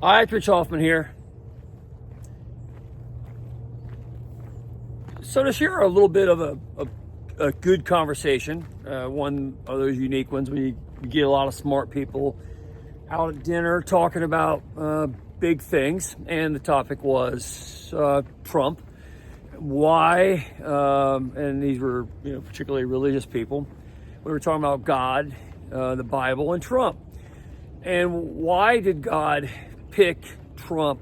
Hi, it's Rich Hoffman here. So to share a little bit of a good conversation, one of those unique ones when you get a lot of smart people out at dinner talking about big things, and the topic was Trump. Why? And these were particularly religious people. We were talking about God, the Bible, and Trump. And why did God pick Trump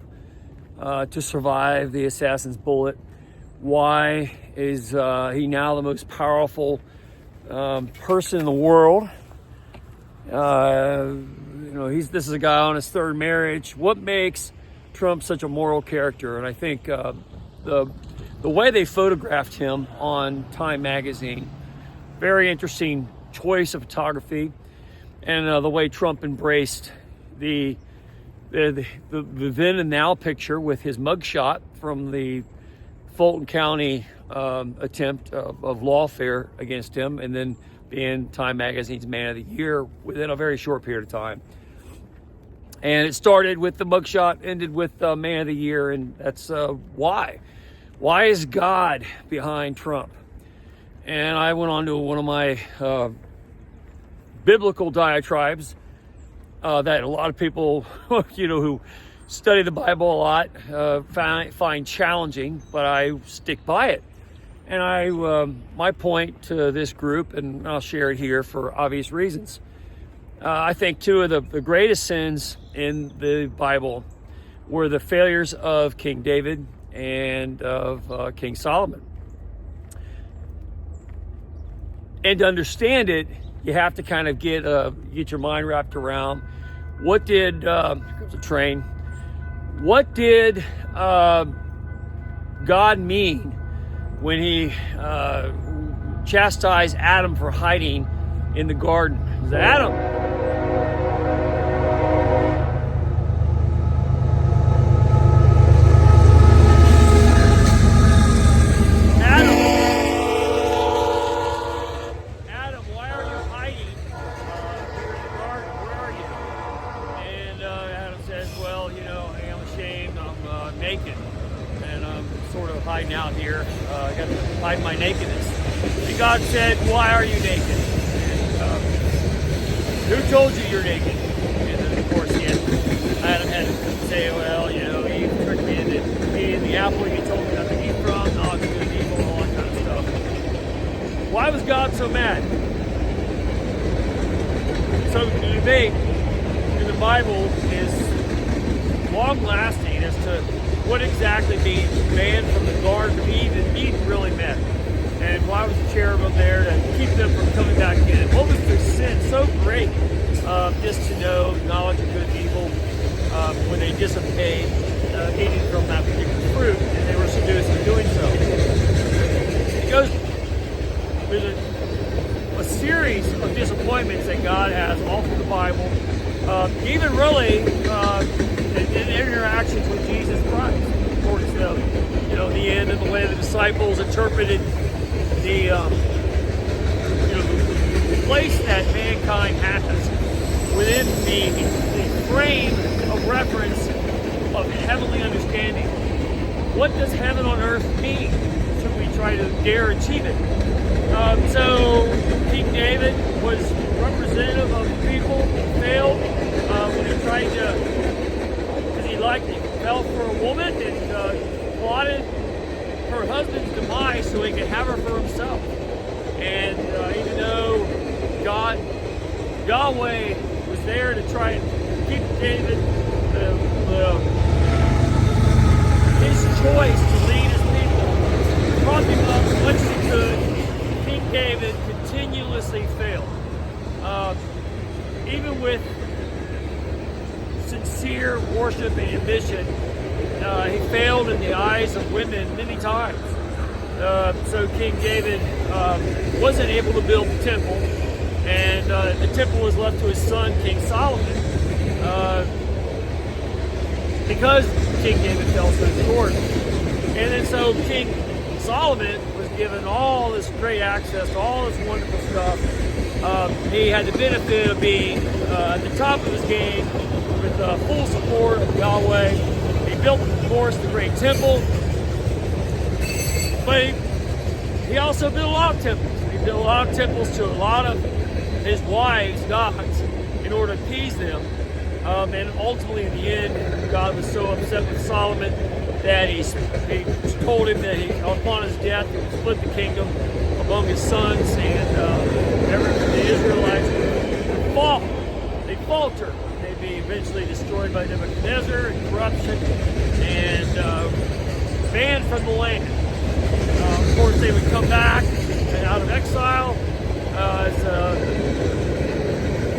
to survive the assassin's bullet? Why is he now the most powerful person in the world? This is a guy on his third marriage. What makes Trump such a moral character? And I think the way they photographed him on Time magazine, very interesting choice of photography, and the way Trump embraced the then and now picture with his mugshot from the Fulton County attempt of lawfare against him, and then being Time Magazine's Man of the Year within a very short period of time. And it started with the mugshot, ended with Man of the Year, and that's why. Why is God behind Trump? And I went on to one of my biblical diatribes that a lot of people, who study the Bible a lot, find challenging, but I stick by it. And my point to this group, and I'll share it here for obvious reasons. I think two of the greatest sins in the Bible were the failures of King David and of King Solomon. And to understand it, you have to kind of get your mind wrapped around what did, here comes a train, what did God mean when he chastised Adam for hiding in the garden? It was Adam. Adam, why are you hiding here in the garden? Where are you? And Adam says, well, I'm ashamed. I'm naked. And I'm sort of hiding out here. I got to hide my nakedness. And God said, why are you naked? And who told you you're naked? And then, of course, Adam had to say, well, Eve tricked me into eating the apple you told me not to eat from, not good and evil, all that kind of stuff. Why was God so mad? So the debate in the Bible is long-lasting as to what exactly being banned from the Garden of Eden really meant. And why was the cherubim there to keep them from coming back in? What was their sin so great just to know knowledge of good and evil when they disobeyed eating from that particular fruit, and they were seduced in doing so? There's a series of disappointments that God has all through the Bible, even really in interactions with Jesus Christ, according to the end and the way the disciples interpreted the place that mankind has within the frame of reference of heavenly understanding. What does heaven on earth mean? Should we try to dare achieve it? So King David was representative of the people. He failed when he tried to, because he fell for a woman and plotted her husband's demise so he could have her for himself. And even though Yahweh was there to try and keep David, his choice to lead his people, prop him up as much as he could, King David continuously failed. Even with sincere worship and ambition, he failed in the eyes of women many times. So King David wasn't able to build the temple, and the temple was left to his son, King Solomon, because King David fell so short. And then so King Solomon was given all this great access to all this wonderful stuff. He had the benefit of being at the top of his game with full support of Yahweh. He built, of course, the great temple, but he also built a lot of temples. He built a lot of temples to a lot of his wives' gods in order to appease them. And ultimately, in the end, God was so upset with Solomon that he told him that upon his death, he would split the kingdom among his sons, and the Israelites would fall. They'd falter. They'd be eventually destroyed by Nebuchadnezzar and corruption and banned from the land. Of course, they would come back and out of exile, as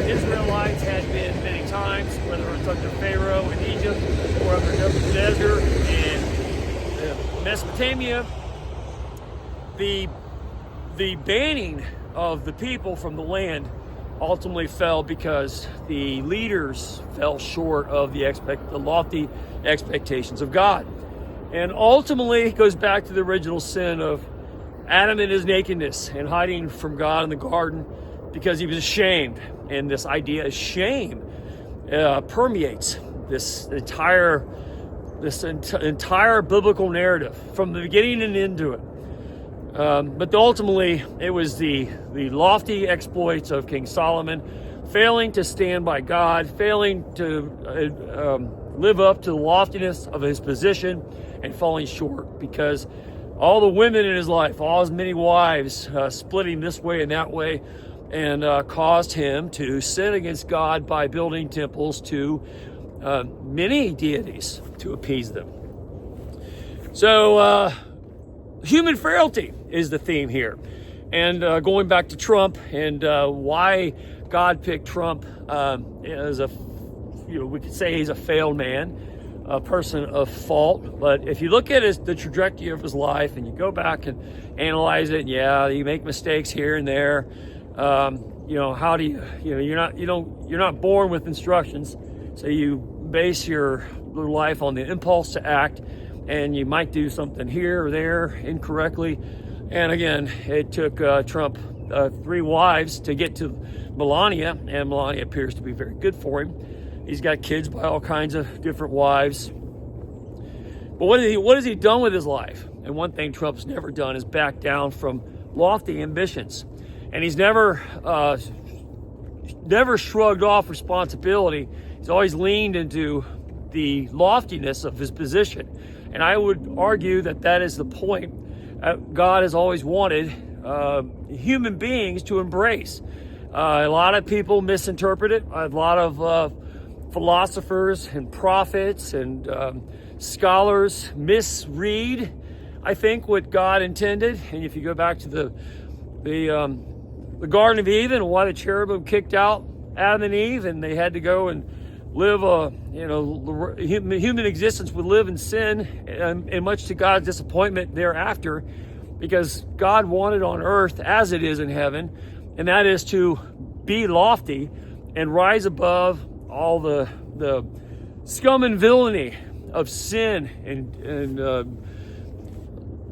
Israelites had been many times, whether it's under Pharaoh in Egypt or under Nebuchadnezzar in Mesopotamia. The banning of the people from the land ultimately fell because the leaders fell short of the lofty expectations of God. And ultimately, it goes back to the original sin of Adam in his nakedness and hiding from God in the garden because he was ashamed. And this idea of shame permeates this entire biblical narrative from the beginning and into it. But ultimately, it was the lofty exploits of King Solomon, failing to stand by God, failing to live up to the loftiness of his position, and falling short because all the women in his life, all his many wives, splitting this way and that way, and caused him to sin against God by building temples to many deities to appease them. So, human frailty is the theme here. And going back to Trump and why God picked Trump as we could say he's a failed man, a person of fault. But if you look at the trajectory of his life and you go back and analyze it, yeah, you make mistakes here and there. How do you're not born with instructions, so you base your life on the impulse to act, and you might do something here or there incorrectly. And again, it took Trump 3 wives to get to Melania, and Melania appears to be very good for him. He's got kids by all kinds of different wives. But what has he done with his life? And one thing Trump's never done is back down from lofty ambitions. And he's never shrugged off responsibility. He's always leaned into the loftiness of his position. And I would argue that is the point God has always wanted human beings to embrace. A lot of people misinterpret it. A lot of philosophers and prophets and scholars misread, I think, what God intended. And if you go back to the Garden of Eden, why the cherubim kicked out Adam and Eve, and they had to go and live human existence would live in sin, and much to God's disappointment thereafter, because God wanted on earth as it is in heaven, and that is to be lofty and rise above all the scum and villainy of sin and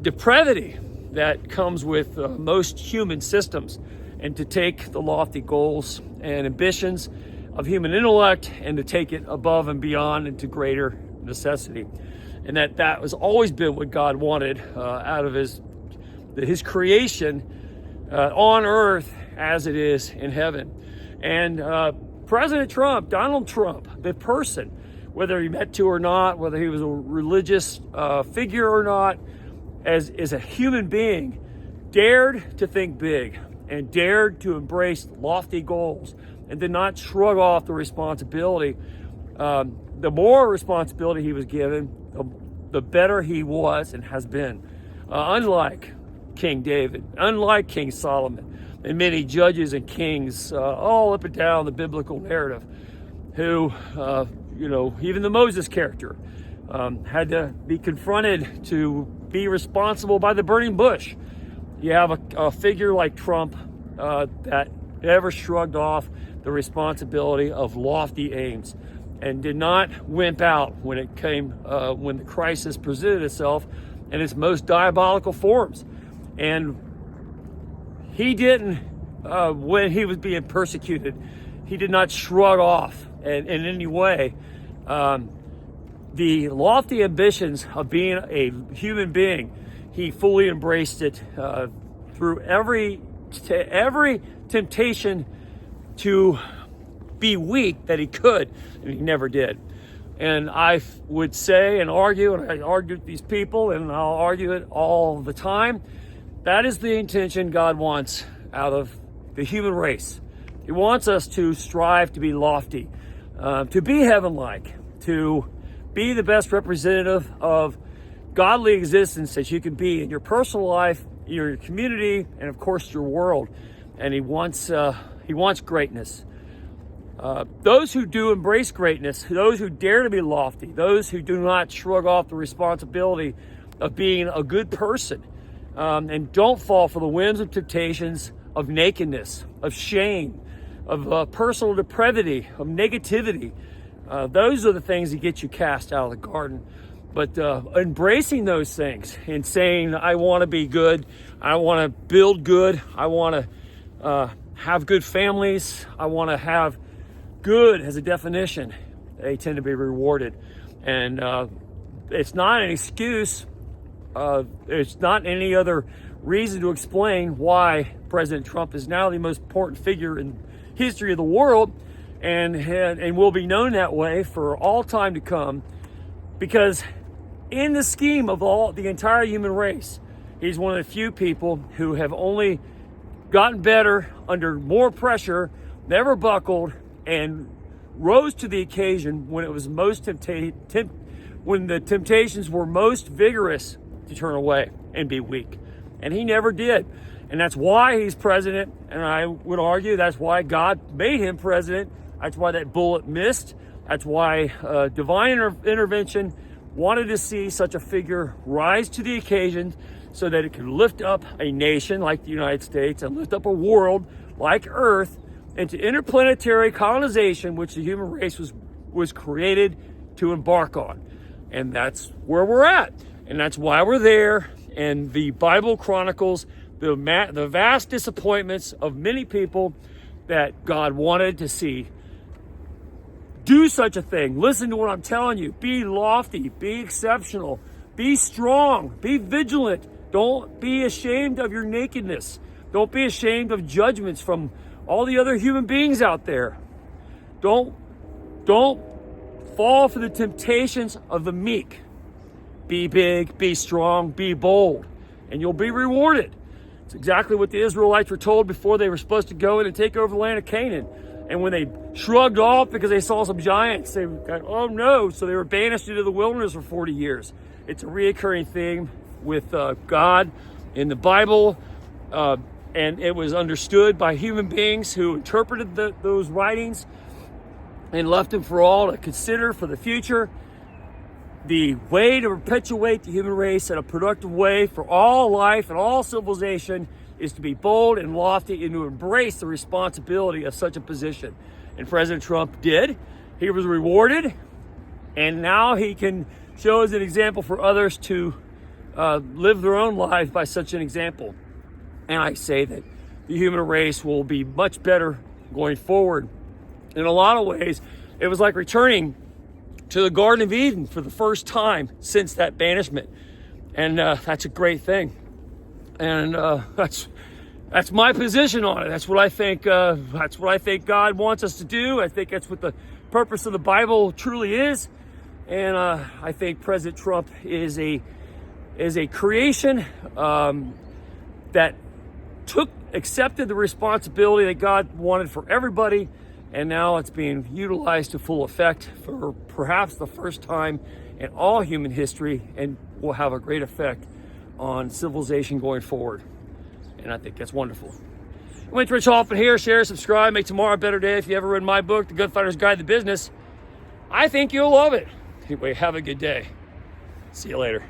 depravity that comes with most human systems, and to take the lofty goals and ambitions of human intellect and to take it above and beyond into greater necessity. And that has always been what God wanted out of his creation on earth as it is in heaven. And President Trump, Donald Trump, the person, whether he met to or not, whether he was a religious figure or not, as a human being, dared to think big and dared to embrace lofty goals and did not shrug off the responsibility. The more responsibility he was given, the better he was and has been. Unlike King David, unlike King Solomon, and many judges and kings all up and down the biblical narrative who, even the Moses character had to be confronted to be responsible by the burning bush. You have a figure like Trump that never shrugged off the responsibility of lofty aims and did not wimp out when it came, when the crisis presented itself in its most diabolical forms. And he didn't, when he was being persecuted, he did not shrug off in any way the lofty ambitions of being a human being. He fully embraced it through every temptation to be weak that he could, and he never did. And I would say and argue, and I argue with these people, and I'll argue it all the time, that is the intention God wants out of the human race. He wants us to strive to be lofty, to be heaven-like, to be the best representative of godly existence that you can be in your personal life, your community, and of course your world. And he wants greatness. Those who do embrace greatness, those who dare to be lofty, those who do not shrug off the responsibility of being a good person, and don't fall for the whims and temptations of nakedness, of shame, of personal depravity, of negativity. Those are the things that get you cast out of the garden. But embracing those things and saying, I want to be good, I want to build good, I want to have good families, I want to have good as a definition, they tend to be rewarded. And it's not an excuse, it's not any other reason to explain why President Trump is now the most important figure in history of the world, and will be known that way for all time to come, because in the scheme of the entire human race, he's one of the few people who have only gotten better under more pressure, never buckled, and rose to the occasion when it was most when the temptations were most vigorous to turn away and be weak. And he never did. And that's why he's president. And I would argue that's why God made him president. That's why that bullet missed. That's why divine intervention wanted to see such a figure rise to the occasion so that it could lift up a nation like the United States and lift up a world like Earth into interplanetary colonization, which the human race was created to embark on. And that's where we're at. And that's why we're there. And the Bible chronicles the vast disappointments of many people that God wanted to see do such a thing. Listen to what I'm telling you. Be lofty, be exceptional, be strong, be vigilant. Don't be ashamed of your nakedness. Don't be ashamed of judgments from all the other human beings out there. Don't fall for the temptations of the meek. Be big, be strong, be bold, and you'll be rewarded. It's exactly what the Israelites were told before they were supposed to go in and take over the land of Canaan. And when they shrugged off because they saw some giants, they got, oh no, so they were banished into the wilderness for 40 years. It's a reoccurring theme with God in the Bible, and it was understood by human beings who interpreted those writings and left them for all to consider for the future. The way to perpetuate the human race in a productive way for all life and all civilization is to be bold and lofty and to embrace the responsibility of such a position. And President Trump did. He was rewarded, and now he can show as an example for others to live their own lives by such an example. And I say that the human race will be much better going forward. In a lot of ways, it was like returning to the Garden of Eden for the first time since that banishment. And that's a great thing. And that's my position on it. That's what I think God wants us to do. I think that's what the purpose of the Bible truly is. And I think President Trump is a creation that accepted the responsibility that God wanted for everybody, and now it's being utilized to full effect for perhaps the first time in all human history, and will have a great effect on civilization going forward. And I think that's wonderful. I'm Rich Hoffman here. Share, subscribe, make tomorrow a better day. If you ever read my book, The Gunfighter's Guide to Business, I think you'll love it. Anyway, have a good day. See you later.